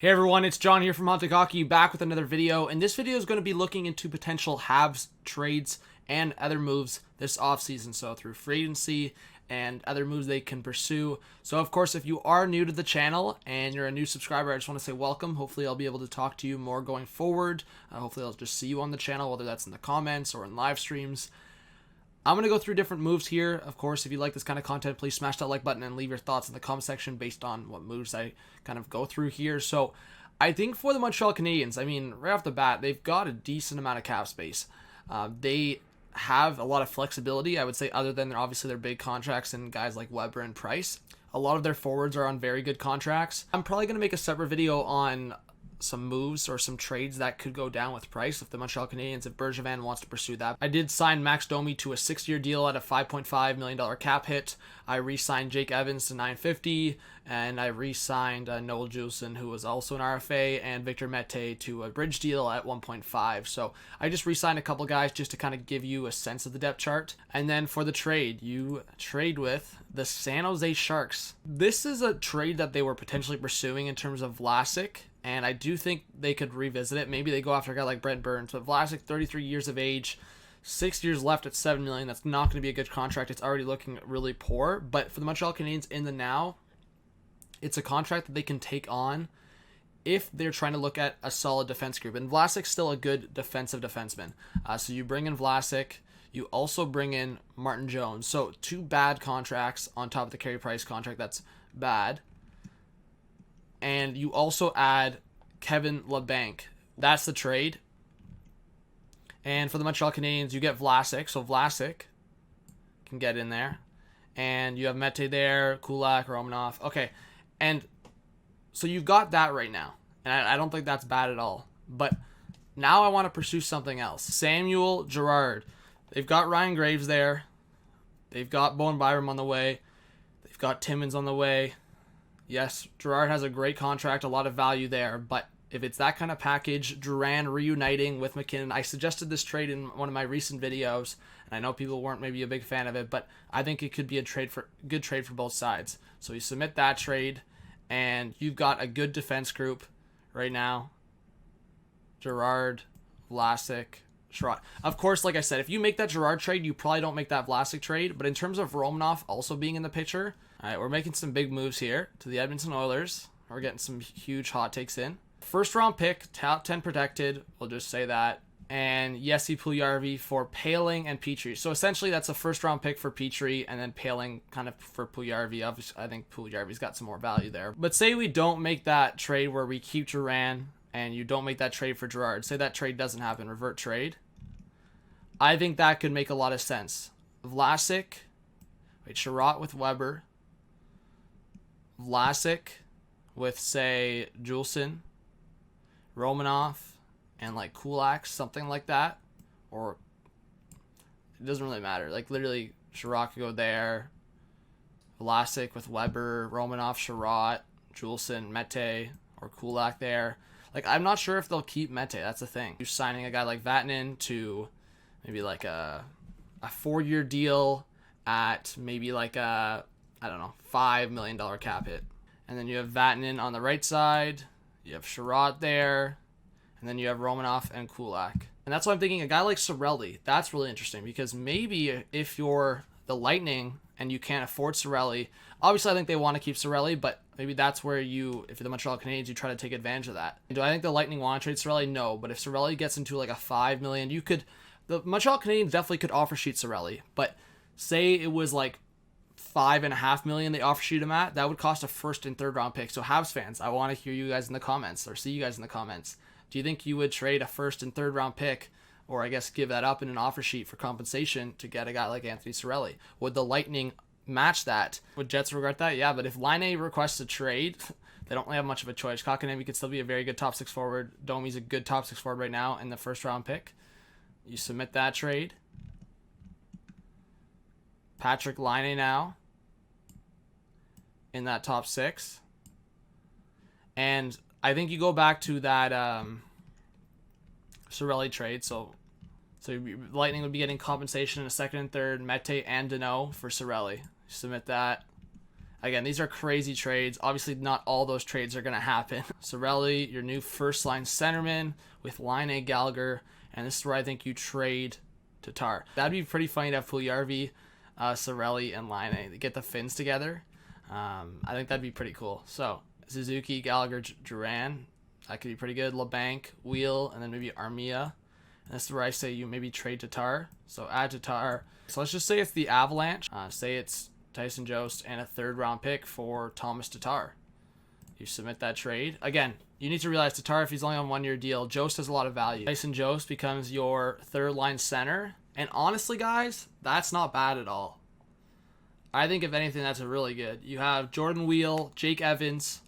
Hey everyone, it's John here from Montreal Hockey, back with another video, and this video is going to be looking into potential Habs trades and other moves this offseason, so through free agency and other moves they can pursue. So of course, if you are new to the channel and you're a new subscriber, I just want to say welcome. Hopefully I'll be able to talk to you more going forward. Hopefully I'll just see you on the channel, whether that's in the comments or in live streams. I'm going to go through different moves here. Of course, if you like this kind of content, please smash that like button and leave your thoughts in the comment section based on what moves I kind of go through here. So I think for the Montreal Canadiens, I mean, right off the bat, they've got a decent amount of cap space. They have a lot of flexibility, I would say, other than obviously their big contracts and guys like Weber and Price. A lot of their forwards are on very good contracts. I'm probably going to make a separate video on some moves or some trades that could go down with Price if the Montreal Canadiens, if Bergevin wants to pursue that. I did sign Max Domi to a 6-year deal at a $5.5 million cap hit. I re-signed Jake Evans to $950, and I re-signed Noel Juleson, who was also an RFA, and Victor Mete to a bridge deal at 1.5. So I just re-signed a couple guys just to kind of give you a sense of the depth chart. And then for the trade, you trade with the San Jose Sharks. This is a trade that they were potentially pursuing in terms of Vlasic, and I do think they could revisit it. Maybe they go after a guy like Brent Burns. But Vlasic, 33 years of age, 6 years left at $7 million. That's not going to be a good contract. It's already looking really poor. But for the Montreal Canadiens in the now, it's a contract that they can take on if they're trying to look at a solid defense group. And Vlasic's still a good defensive defenseman. So you bring in Vlasic. You also bring in Martin Jones. So 2 bad contracts on top of the Carey Price contract. That's bad. And you also add Kevin Labanc. That's the trade. And for the Montreal Canadiens, you get Vlasic. So Vlasic can get in there. And you have Mete there, Kulak, Romanov. Okay. And so you've got that right now. And I don't think that's bad at all. But now I want to pursue something else. Samuel Girard. They've got Ryan Graves there. They've got Bowen Byram on the way. They've got Timmins on the way. Yes, Girard has a great contract, a lot of value there, but if it's that kind of package, Duran reuniting with McKinnon, I suggested this trade in one of my recent videos, and I know people weren't maybe a big fan of it, but I think it could be a good trade for both sides. So you submit that trade, and you've got a good defense group right now. Girard, Vlasic, Sherrod. Of course, like I said, if you make that Girard trade, you probably don't make that Vlasic trade, but in terms of Romanov also being in the picture, all right, we're making some big moves here to the Edmonton Oilers. We're getting some huge hot takes in. First round pick, top 10 protected. We'll just say that. And Jesse Puljujarvi for Paling and Petrie. So essentially that's a first round pick for Petrie and then Paling kind of for Puljujarvi. Obviously, I think Puljujarvi's got some more value there. But say we don't make that trade where we keep Duran and you don't make that trade for Girard. Say that trade doesn't happen, revert trade. I think that could make a lot of sense. Vlasic, Sherratt with Weber. Vlasic with, say, Juleson, Romanov, and like Kulak, something like that. Or it doesn't really matter. Like literally, Sherratt could go there. Vlasic with Weber, Romanov, Sherratt, Juleson, Mete, or Kulak there. Like I'm not sure if they'll keep Mete. That's the thing. You're signing a guy like Vatanen to maybe like a 4-year deal at maybe like a, I don't know, $5 million cap hit. And then you have Vatanen on the right side. You have Sherratt there. And then you have Romanov and Kulak. And that's why I'm thinking a guy like Cirelli. That's really interesting because maybe if you're the Lightning and you can't afford Cirelli, obviously I think they want to keep Cirelli, but maybe that's where you, if you're the Montreal Canadiens, you try to take advantage of that. Do I think the Lightning want to trade Cirelli? No. But if Cirelli gets into like a $5 million, you could, the Montreal Canadiens definitely could offer sheet Cirelli. But say it was like $5.5 million they offer sheet him at, that would cost a first and third round pick. So Habs fans, I want to hear you guys in the comments or see you guys in the comments. Do you think you would trade a first and third round pick, or I guess give that up in an offer sheet for compensation to get a guy like Anthony Cirelli? Would the Lightning match that? Would Jets regret that? Yeah, but if Laine requests a trade, they don't really have much of a choice. Kotkaniemi could still be a very good top 6 forward. Domi's a good top 6 forward right now in the first round pick. You submit that trade. Patrick Laine now in that top 6. And I think you go back to that Cirelli trade. So Lightning would be getting compensation in a second and third, Mete and Danault for Cirelli. Submit that. Again, these are crazy trades. Obviously, not all those trades are going to happen. Cirelli, your new first-line centerman with Laine, Gallagher, and this is where I think you trade Tatar. That'd be pretty funny to have Puljujarvi, Cirelli, and Laine get the Finns together. I think that'd be pretty cool. So, Suzuki, Gallagher, Duran, that could be pretty good. LeBanc, Wheel, and then maybe Armia. And this is where I say you maybe trade Tatar. So, add Tatar. So, let's just say it's the Avalanche. Say it's Tyson Jost and a third-round pick for Thomas Tatar. You submit that trade. Again, you need to realize Tatar, if he's only on a one-year deal, Jost has a lot of value. Tyson Jost becomes your third-line center. And honestly, guys, that's not bad at all. I think, if anything, that's really good. You have Jordan Wheel, Jake Evans,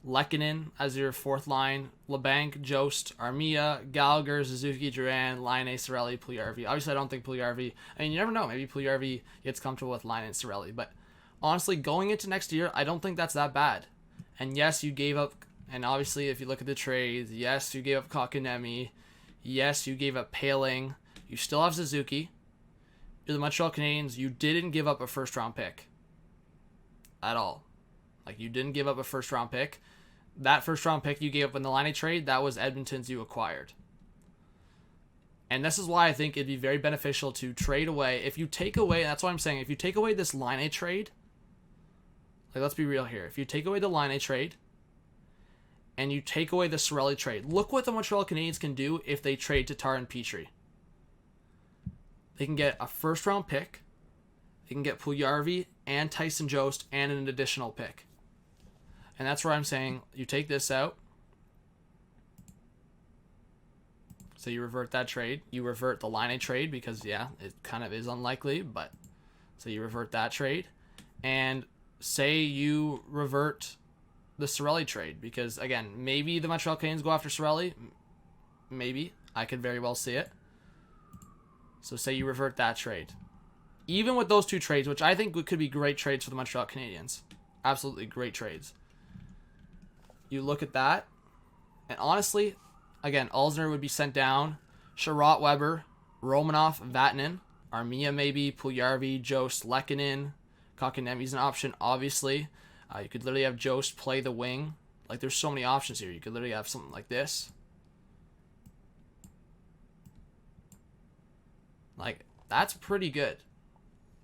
Lehkonen as your fourth line, LeBanc, Jost, Armia, Gallagher, Suzuki, Duran, Laine, Cirelli, Puljujarvi. Obviously, I don't think Puljujarvi, I mean, you never know. Maybe Puljujarvi gets comfortable with Laine and Cirelli. But honestly, going into next year, I don't think that's that bad. And yes, you gave up, and obviously, if you look at the trades, yes, you gave up Kotkaniemi. Yes, you gave up Paling. You still have Suzuki. You're the Montreal Canadiens. You didn't give up a first-round pick at all. Like, you didn't give up a first-round pick. That first-round pick you gave up in the Laine trade, that was Edmonton's you acquired. And this is why I think it'd be very beneficial to trade away. If you take away, that's what I'm saying, if you take away this Laine trade, like, let's be real here. If you take away the Laine trade and you take away the Cirelli trade, look what the Montreal Canadiens can do if they trade Tatar and Petrie. They can get a first-round pick. They can get Puljujarvi and Tyson Jost and an additional pick. And that's where I'm saying you take this out. So you revert that trade. You revert the Laine trade because, yeah, it kind of is unlikely. But so you revert that trade. And say you revert the Cirelli trade. Because, again, maybe the Montreal Canadiens go after Cirelli. Maybe. I could very well see it. So say you revert that trade. Even with those two trades, which I think could be great trades for the Montreal Canadiens. Absolutely great trades. You look at that, and honestly, again, Alzner would be sent down. Sherratt, Weber, Romanov, Vatanen, Armia maybe, Puljujarvi, Jost, Lehkonen, Kotkaniemi's an option, obviously. You could literally have Jost play the wing. Like, there's so many options here. You could literally have something like this. Like, that's pretty good.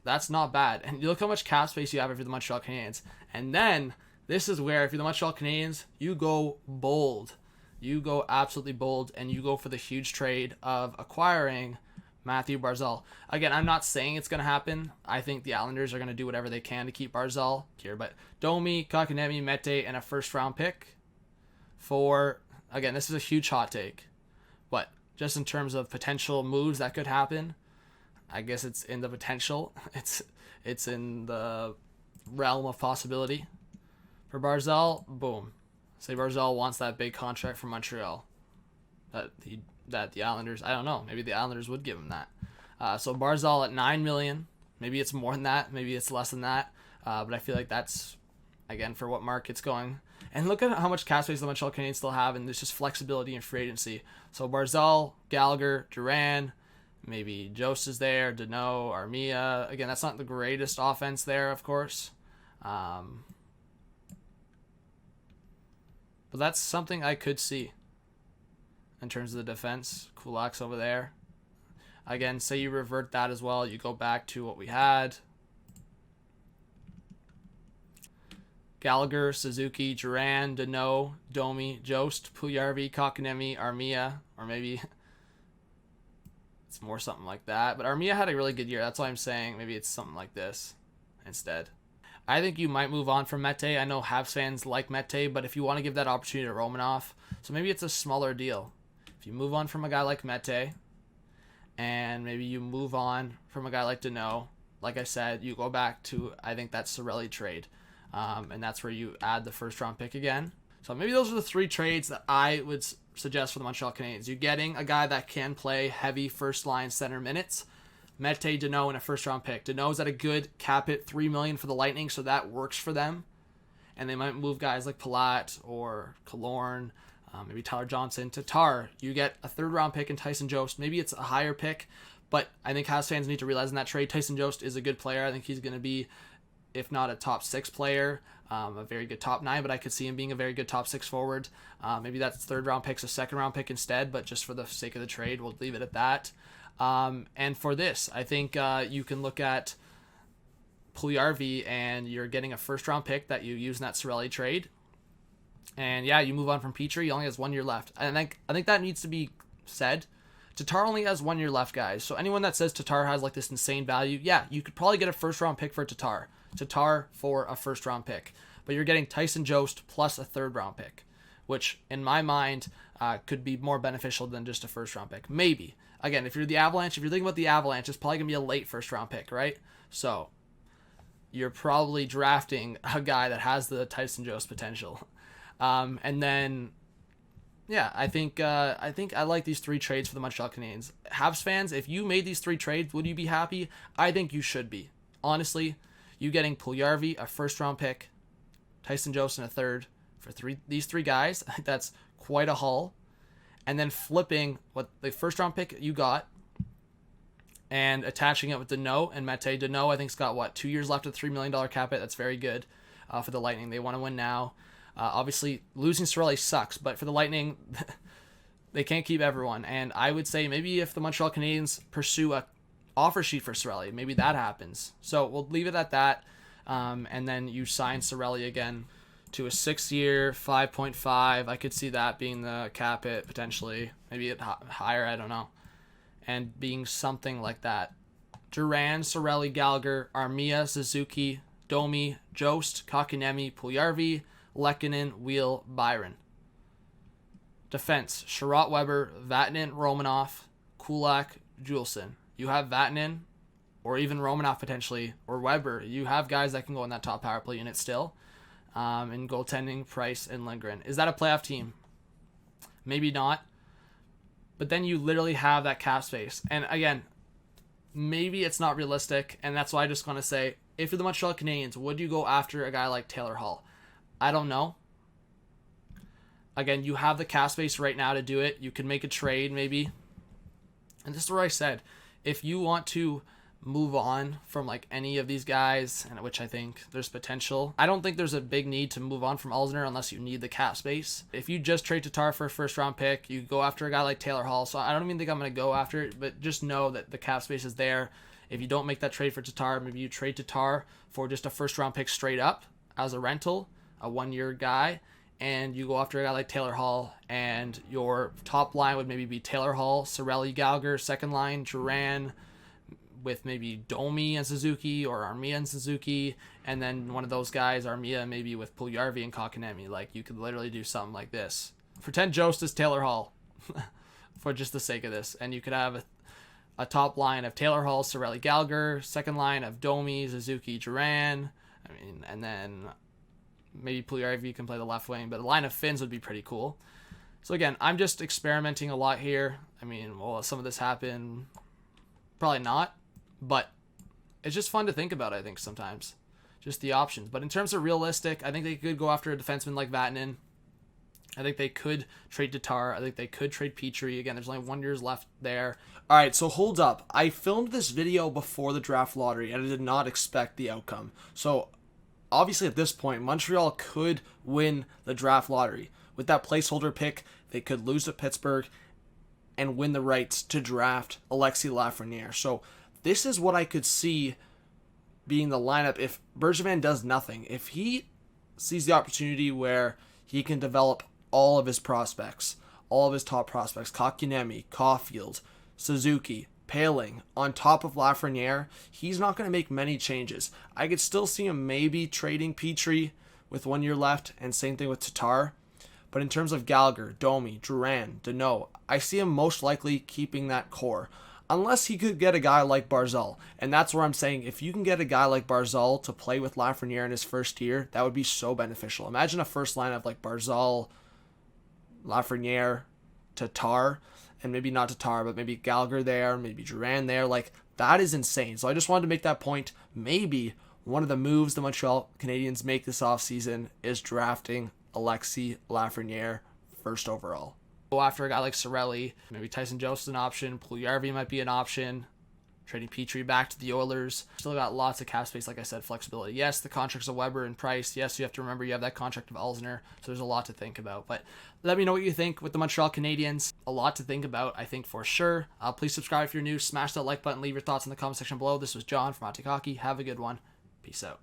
That's not bad. And you look how much cap space you have if you're the Montreal Canadiens. And then, this is where, if you're the Montreal Canadiens, you go bold. You go absolutely bold, and you go for the huge trade of acquiring Matthew Barzal. Again, I'm not saying it's going to happen. I think the Islanders are going to do whatever they can to keep Barzal here. But Domi, Kotkaniemi, Mete, and a first-round pick for, again, this is a huge hot take. But just in terms of potential moves that could happen, I guess it's in the potential. It's in the realm of possibility. For Barzal, boom. Say Barzal wants that big contract from Montreal. That the Islanders, I don't know. Maybe the Islanders would give him that. So Barzal at $9 million. Maybe it's more than that. Maybe it's less than that. But I feel like that's, again, for what market's going. And look at how much cap space the Montreal Canadiens still have, and there's just flexibility in free agency. So Barzal, Gallagher, Duran, maybe Jost is there, Deneau, Armia. Again, that's not the greatest offense there, of course. But that's something I could see in terms of the defense. Kulak's over there. Again, say you revert that as well. You go back to what we had. Gallagher, Suzuki, Duran, Deneau, Domi, Jost, Puljujarvi, Kotkaniemi, Armia, or maybe it's more something like that. But Armia had a really good year. That's why I'm saying maybe it's something like this instead. I think you might move on from Mete. I know Habs fans like Mete, but if you want to give that opportunity to Romanov, so maybe it's a smaller deal. If you move on from a guy like Mete, and maybe you move on from a guy like Deneau, like I said, you go back to, I think that's Cirelli trade. And that's where you add the first round pick again. So maybe those are the three trades that I would suggest for the Montreal Canadiens. You're getting a guy that can play heavy first line center minutes. Mete, Deneau, and a first round pick. Deneau's at a good cap hit, $3 million for the Lightning, so that works for them. And they might move guys like Palat or Killorn, maybe Tyler Johnson. Tatar, you get a third round pick in Tyson Jost. Maybe it's a higher pick, but I think Habs fans need to realize in that trade, Tyson Jost is a good player. I think he's going to be if not a top 6 player, a very good top 9, but I could see him being a very good top 6 forward. Maybe that's 3rd round picks, a 2nd round pick instead, but just for the sake of the trade, we'll leave it at that. And for this, I think you can look at Puljujarvi and you're getting a 1st round pick that you use in that Cirelli trade. And yeah, you move on from Petrie. He only has 1 year left. And I think that needs to be said. Tatar only has 1 year left, guys. So anyone that says Tatar has like this insane value, yeah, you could probably get a 1st round pick for Tatar. Tatar for a 1st round pick. But you're getting Tyson Jost plus a 3rd round pick, which in my mind could be more beneficial than just a 1st round pick. Maybe. Again, if you're the Avalanche, if you're thinking about the Avalanche, it's probably going to be a late 1st round pick, right? So you're probably drafting a guy that has the Tyson Jost potential. And then, yeah, I think I like these 3 trades for the Montreal Canadiens. Habs fans, if you made these 3 trades, would you be happy? I think you should be. Honestly, you getting Puljujarvi, a 1st round pick, Tyson Jost, and a 3rd for these 3 guys, I think that's quite a haul. And then flipping what the 1st round pick you got and attaching it with Danault and Mete. Danault, I think, has got, 2 years left of the $3 million cap hit. That's very good for the Lightning. They want to win now. Obviously, losing Cirelli sucks, but for the Lightning, they can't keep everyone. And I would say maybe if the Montreal Canadiens pursue a offer sheet for Cirelli, maybe that happens. So we'll leave it at that. And then you sign Cirelli again to a 6-year, 5.5. I could see that being the cap hit potentially. Maybe higher, I don't know. And being something like that. Duran, Cirelli, Gallagher, Armia, Suzuki, Domi, Jost, Kotkaniemi, Puljujarvi, Lehkonen, Wheel, Byron. Defense, Sherratt, Weber, Vatanen, Romanov, Kulak, Juleson. You have Vatanen, or even Romanov potentially, or Weber. You have guys that can go in that top power play unit still. In goaltending, Price, and Lindgren. Is that a playoff team? Maybe not. But then you literally have that cap space. And again, maybe it's not realistic, and that's why I just want to say, if you're the Montreal Canadiens, would you go after a guy like Taylor Hall? I don't know. Again, you have the cap space right now to do it. You can make a trade maybe. And this is where I said, if you want to move on from like any of these guys, and which I think there's potential, I don't think there's a big need to move on from Alzner unless you need the cap space. If you just trade Tatar for a 1st round pick, you go after a guy like Taylor Hall. So I don't even think I'm going to go after it, but just know that the cap space is there. If you don't make that trade for Tatar, maybe you trade Tatar for just a 1st round pick straight up as a rental, a 1-year guy, and you go after a guy like Taylor Hall, and your top line would maybe be Taylor Hall, Cirelli, Gallagher, 2nd line, Duran, with maybe Domi and Suzuki, or Armia and Suzuki, and then one of those guys, Armia, maybe with Puljujarvi and Kotkaniemi. Like, you could literally do something like this. Pretend Jost is Taylor Hall for just the sake of this, and you could have a top line of Taylor Hall, Cirelli, Gallagher, 2nd line of Domi, Suzuki, Duran, and then maybe Puljujarvi can play the left wing, but a line of Finns would be pretty cool. So again, I'm just experimenting a lot here. I mean, will some of this happen? Probably not, but it's just fun to think about, I think, sometimes. Just the options. But in terms of realistic, I think they could go after a defenseman like Vatanen. I think they could trade Tatar. I think they could trade Petrie. Again, there's only 1 year left there. All right, so hold up. I filmed this video before the draft lottery, and I did not expect the outcome. So obviously at this point, Montreal could win the draft lottery. With that placeholder pick, they could lose to Pittsburgh and win the rights to draft Alexis Lafreniere. So this is what I could see being the lineup if Bergevin does nothing. If he sees the opportunity where he can develop all of his prospects, all of his top prospects, Kotkaniemi, Caulfield, Suzuki, Paling, on top of Lafreniere, he's not going to make many changes. I could still see him maybe trading Petrie with 1 year left, and same thing with Tatar. But in terms of Gallagher, Domi, Duran, Danault, I see him most likely keeping that core. Unless he could get a guy like Barzal. And that's where I'm saying, if you can get a guy like Barzal to play with Lafreniere in his first year, that would be so beneficial. Imagine a first line of like Barzal, Lafreniere, Tatar, and maybe not Tatar, but maybe Gallagher there, maybe Duran there. Like, that is insane. So I just wanted to make that point. Maybe one of the moves the Montreal Canadiens make this offseason is drafting Alexis Lafreniere 1st overall. Go after a guy like Cirelli. Maybe Tyson Jost is an option. Puljujarvi might be an option. trading Petrie back to the Oilers. Still got lots of cap space, like I said, flexibility. Yes, the contracts of Weber and Price. Yes, you have to remember you have that contract of Elsner, so there's a lot to think about. But let me know what you think with the Montreal Canadiens. A lot to think about, I think, for sure. Please subscribe if you're new. Smash that like button. Leave your thoughts in the comment section below. This was John from RPO Hockey. Have a good one. Peace out.